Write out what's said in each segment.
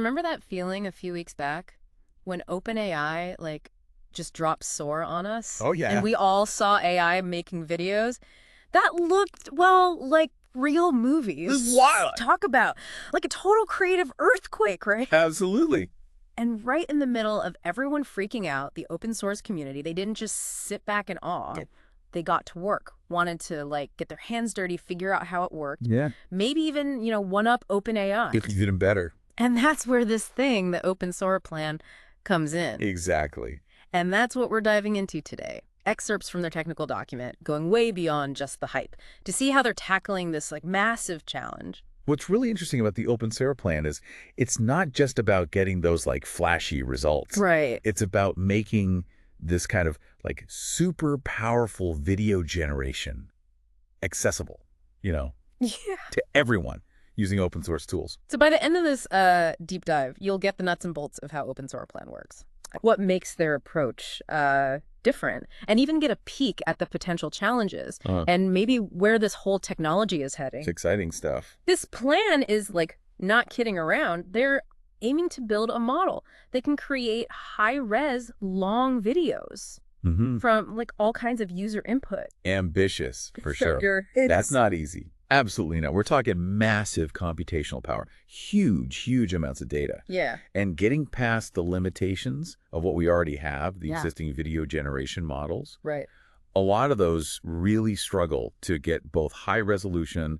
remember that feeling a few weeks back when OpenAI, like, just dropped Sora on us? Oh, yeah. And we all saw AI making videos? That looked, well, like real movies. This is wild. Talk about, like, a total creative earthquake, right? Absolutely. And right in the middle of everyone freaking out, the open source community, they didn't just sit back in awe. Nope. They got to work, wanted to, like, get their hands dirty, figure out how it worked. Yeah. Maybe even, one-up OpenAI. It's even better. And that's where this thing, the Open Sora plan, comes in. Exactly. And that's what we're diving into today. Excerpts from their technical document, going way beyond just the hype, to see how they're tackling this, like, massive challenge. What's really interesting about the Open Sora plan is it's not just about getting those, like, flashy results. Right. It's about making this kind of, like, super powerful video generation accessible, Yeah. to everyone using open source tools. So by the end of this deep dive, you'll get the nuts and bolts of how Open Sora plan works, what makes their approach different, and even get a peek at the potential challenges and maybe where this whole technology is heading. It's exciting stuff. This plan is, like, not kidding around. They're aiming to build a model that can create high-res, long videos from, like, all kinds of user input. Ambitious, for sure. That's not easy. Absolutely not. We're talking massive computational power, huge amounts of data. Yeah. And getting past the limitations of what we already have, the Yeah. existing video generation models, Right. a lot of those really struggle to get both high resolution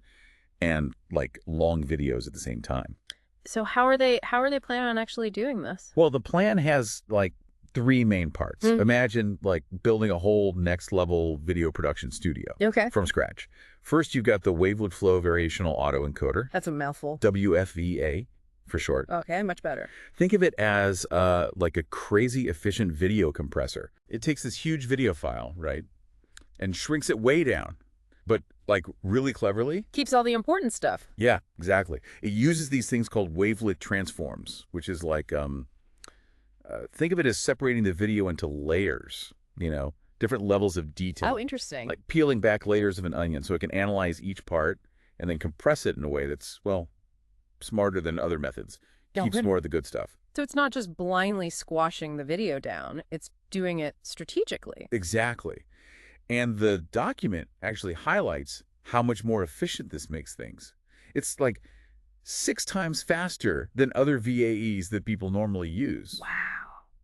and, like, long videos at the same time. So how are they planning on actually doing this? Well, the plan has, like, three main parts. Imagine, like, building a whole next level video production studio from scratch. First, you've got the wavelet flow variational autoencoder, That's a mouthful. WFVA for short. Okay, much better. Think of it as like a crazy efficient video compressor. It takes this huge video file, right, and shrinks it way down, but, like, really cleverly. Keeps all the important stuff. Yeah, exactly. It uses these things called wavelet transforms, which is like, think of it as separating the video into layers, different levels of detail. Oh, interesting. Like peeling back layers of an onion so it can analyze each part and then compress it in a way that's, well, smarter than other methods. Keeps more of the good stuff. So it's not just blindly squashing the video down, it's doing it strategically. Exactly. And the document actually highlights how much more efficient this makes things. It's like 6 times faster than other VAEs that people normally use. Wow.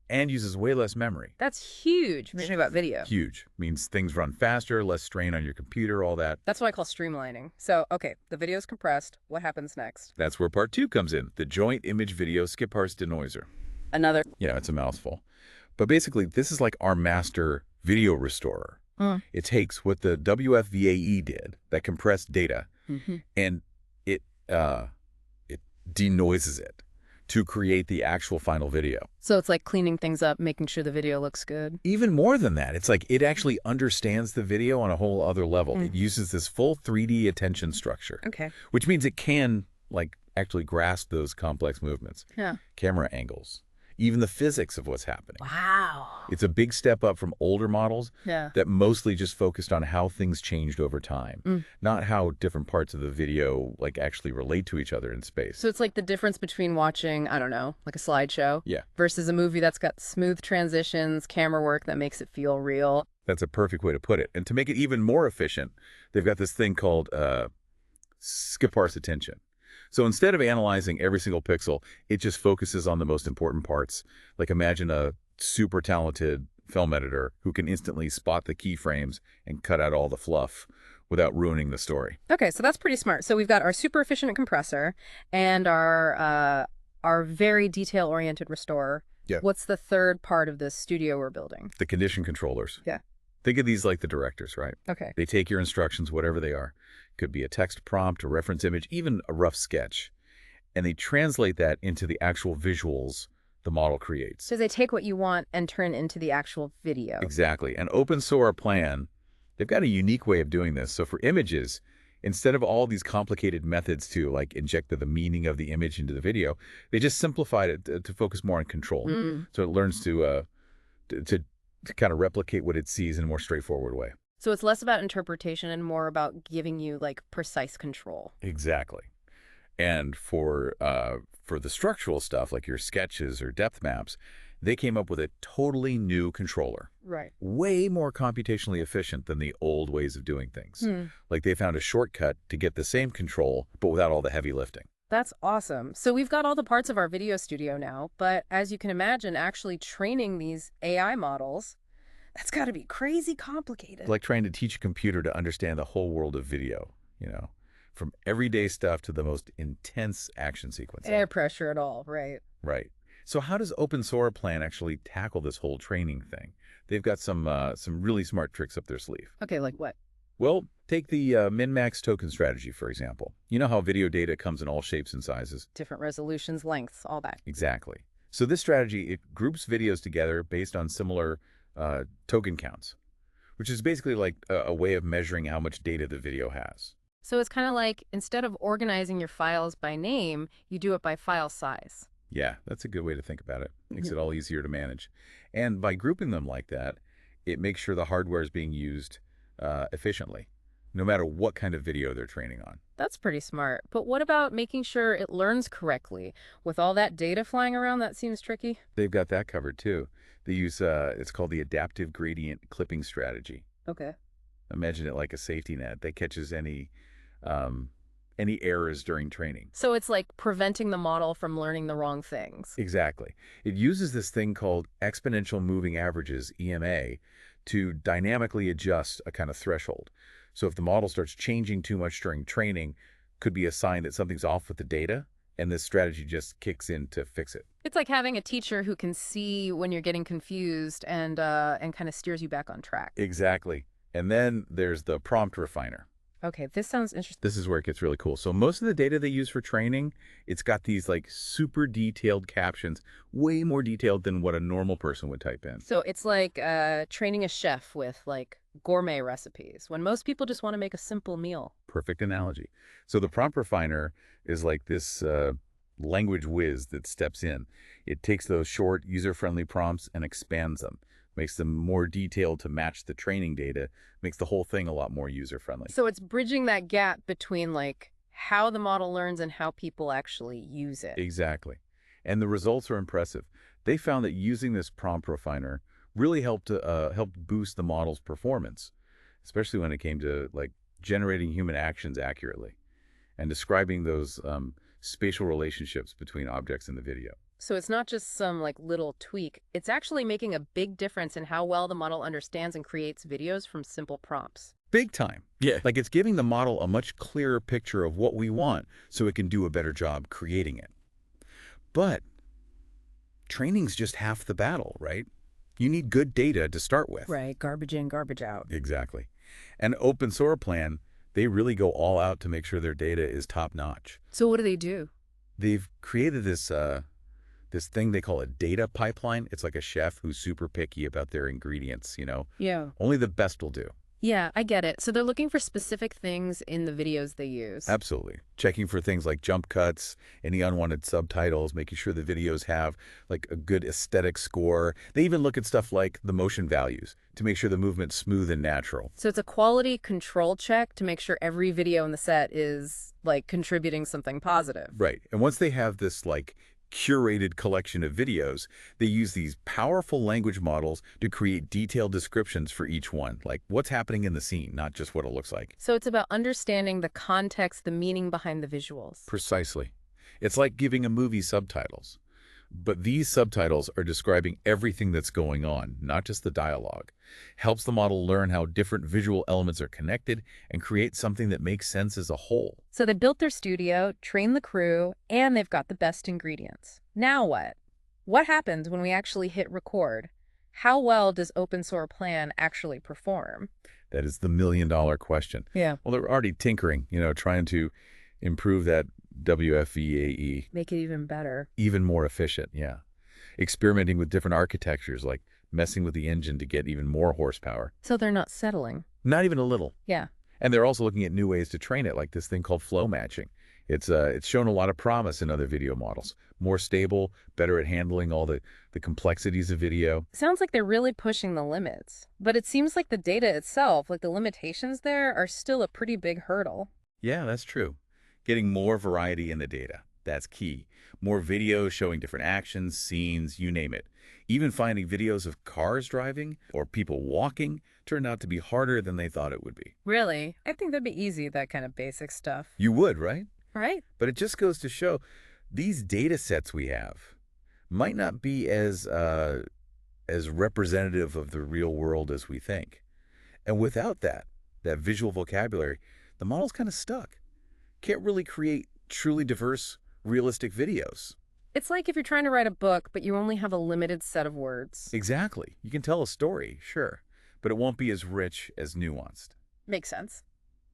And uses way less memory. That's huge. Mentioning about video. Huge. Means things run faster, less strain on your computer, all that. That's what I call streamlining. So, okay, the video's compressed. What happens next? That's where part 2 comes in, the joint image video skip-parse denoiser. Another. Yeah, it's a mouthful. But basically, this is like our master video restorer. It takes what the WFVAE did, that compressed data, and it denoises it to create the actual final video. So it's like cleaning things up, making sure the video looks good. Even more than that, it's like it actually understands the video on a whole other level. It uses this full 3D attention structure, which means it can, like, actually grasp those complex movements, camera angles, even the physics of what's happening. Wow. It's a big step up from older models Yeah. that mostly just focused on how things changed over time, not how different parts of the video, like, actually relate to each other in space. So it's like the difference between watching, I don't know, like a slideshow versus a movie that's got smooth transitions, camera work that makes it feel real. That's a perfect way to put it. And to make it even more efficient, they've got this thing called skip-parse attention. So instead of analyzing every single pixel, it just focuses on the most important parts. Like, imagine a super talented film editor who can instantly spot the keyframes and cut out all the fluff without ruining the story. Okay, so that's pretty smart. So we've got our super efficient compressor and our very detail-oriented restorer. Yeah. What's the third part of this studio we're building? The condition controllers. Yeah. Think of these like the directors, right? Okay. They take your instructions, whatever they are. Could be a text prompt, a reference image, even a rough sketch. And they translate that into the actual visuals the model creates. So they take what you want and turn into the actual video. Exactly. And Open Sora plan, they've got a unique way of doing this. So for images, instead of all these complicated methods to, like, inject the meaning of the image into the video, they just simplified it to focus more on control. So it learns to kind of replicate what it sees in a more straightforward way. So it's less about interpretation and more about giving you, like, precise control. Exactly. And for the structural stuff, like your sketches or depth maps, they came up with a totally new controller. Right. Way more computationally efficient than the old ways of doing things. Hmm. Like they found a shortcut to get the same control, but without all the heavy lifting. That's awesome. So we've got all the parts of our video studio now, but as you can imagine, actually training these AI models, that's got to be crazy complicated. It's like trying to teach a computer to understand the whole world of video, from everyday stuff to the most intense action sequences. Air pressure at all, right? Right. So how does Open Sora Plan actually tackle this whole training thing? They've got some really smart tricks up their sleeve. Okay, like what? Well, take the min-max token strategy, for example. You know how video data comes in all shapes and sizes? Different resolutions, lengths, all that. Exactly. So this strategy, it groups videos together based on similar token counts, which is basically like a way of measuring how much data the video has. So it's kind of like instead of organizing your files by name, you do it by file size. Yeah, that's a good way to think about it. Makes it all easier to manage. And by grouping them like that, it makes sure the hardware is being used efficiently, no matter what kind of video they're training on. That's pretty smart. But what about making sure it learns correctly? With all that data flying around, that seems tricky. They've got that covered too. They use, it's called the adaptive gradient clipping strategy. Okay. Imagine it like a safety net that catches any errors during training. So it's like preventing the model from learning the wrong things. Exactly. It uses this thing called exponential moving averages, EMA, to dynamically adjust a kind of threshold. So if the model starts changing too much during training, could be a sign that something's off with the data, and this strategy just kicks in to fix it. It's like having a teacher who can see when you're getting confused and kind of steers you back on track. Exactly. And then there's the prompt refiner. Okay, this sounds interesting. This is where it gets really cool. So most of the data they use for training, it's got these like super detailed captions, way more detailed than what a normal person would type in. So it's like training a chef with like gourmet recipes when most people just want to make a simple meal. Perfect analogy. So the prompt refiner is like this language whiz that steps in. It takes those short, user-friendly prompts and expands them, makes them more detailed to match the training data, makes the whole thing a lot more user-friendly. So it's bridging that gap between like how the model learns and how people actually use it. Exactly. And the results are impressive. They found that using this prompt refiner really helped boost the model's performance, especially when it came to like generating human actions accurately and describing those spatial relationships between objects in the video. So it's not just some like little tweak. It's actually making a big difference in how well the model understands and creates videos from simple prompts. Big time. Yeah. Like it's giving the model a much clearer picture of what we want so it can do a better job creating it. But training's just half the battle, right? You need good data to start with. Right, garbage in, garbage out. Exactly. And Open Sora Plan, they really go all out to make sure their data is top-notch. So what do they do? They've created this thing they call a data pipeline. It's like a chef who's super picky about their ingredients, Yeah. Only the best will do. Yeah, I get it. So they're looking for specific things in the videos they use. Absolutely. Checking for things like jump cuts, any unwanted subtitles, making sure the videos have like a good aesthetic score. They even look at stuff like the motion values to make sure the movement's smooth and natural. So it's a quality control check to make sure every video in the set is like contributing something positive. Right. And once they have this like curated collection of videos, they use these powerful language models to create detailed descriptions for each one, like what's happening in the scene, not just what it looks like. So it's about understanding the context, the meaning behind the visuals. Precisely. It's like giving a movie subtitles. But these subtitles are describing everything that's going on, not just the dialogue. Helps the model learn how different visual elements are connected and create something that makes sense as a whole. So they built their studio, trained the crew, and they've got the best ingredients. Now what? What happens when we actually hit record? How well does Open Sora Plan actually perform? That is the million-dollar question. Yeah. Well, they're already tinkering, trying to improve that WFVAE. Make it even better. Even more efficient, yeah. Experimenting with different architectures, like messing with the engine to get even more horsepower. So they're not settling. Not even a little. Yeah. And they're also looking at new ways to train it, like this thing called flow matching. It's shown a lot of promise in other video models. More stable, better at handling all the complexities of video. Sounds like they're really pushing the limits. But it seems like the data itself, like the limitations there, are still a pretty big hurdle. Yeah, that's true. Getting more variety in the data. That's key. More videos showing different actions, scenes, you name it. Even finding videos of cars driving or people walking turned out to be harder than they thought it would be. Really? I think that'd be easy, that kind of basic stuff. You would, right? Right? But it just goes to show these data sets we have might not be as representative of the real world as we think. And without that visual vocabulary, the model's kind of stuck. Can't really create truly diverse, realistic videos. It's like if you're trying to write a book, but you only have a limited set of words. Exactly. You can tell a story, sure, but it won't be as rich, as nuanced. Makes sense.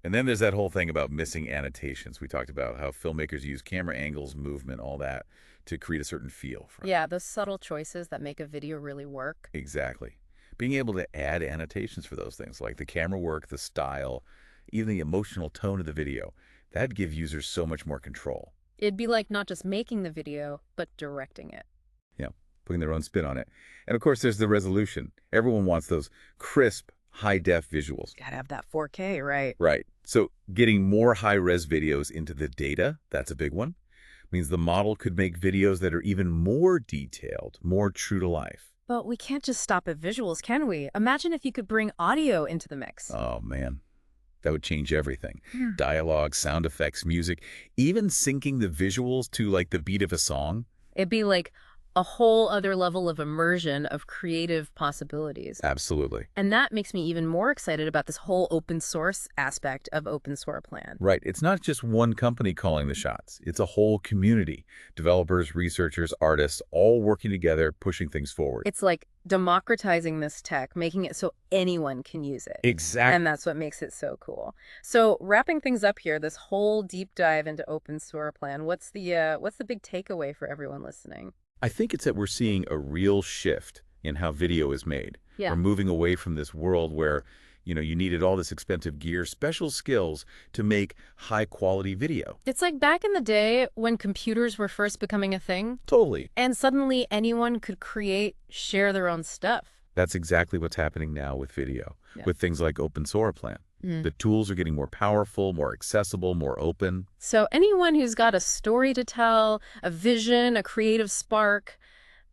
And then there's that whole thing about missing annotations. We talked about how filmmakers use camera angles, movement, all that to create a certain feel for it. Yeah, those subtle choices that make a video really work. Exactly. Being able to add annotations for those things, like the camera work, the style, even the emotional tone of the video, that'd give users so much more control. It'd be like not just making the video, but directing it. Yeah, putting their own spin on it. And of course, there's the resolution. Everyone wants those crisp, high-def visuals. Gotta have that 4K, right? Right. So getting more high-res videos into the data, that's a big one. Means the model could make videos that are even more detailed, more true to life. But we can't just stop at visuals, can we? Imagine if you could bring audio into the mix. Oh, man. That would change everything. Dialogue, sound effects, music, even syncing the visuals to like the beat of a song. It'd be like a whole other level of immersion of creative possibilities. Absolutely. And that makes me even more excited about this whole open source aspect of Open Sora Plan. Right. It's not just one company calling the shots. It's a whole community. Developers, researchers, artists, all working together, pushing things forward. It's like democratizing this tech, making it so anyone can use it. Exactly. And that's what makes it so cool. So wrapping things up here, this whole deep dive into Open Sora Plan, what's the big takeaway for everyone listening? I think it's that we're seeing a real shift in how video is made. Yeah. We're moving away from this world where, you needed all this expensive gear, special skills to make high-quality video. It's like back in the day when computers were first becoming a thing, Totally. and suddenly anyone could share their own stuff. That's exactly what's happening now with video, Yeah. with things like Open Sora Plan. The tools are getting more powerful, more accessible, more open. So anyone who's got a story to tell, a vision, a creative spark,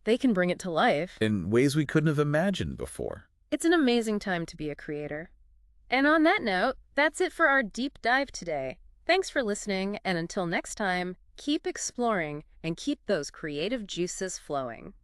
they can bring it to life. In ways we couldn't have imagined before. It's an amazing time to be a creator. And on that note, that's it for our deep dive today. Thanks for listening, and until next time, keep exploring and keep those creative juices flowing.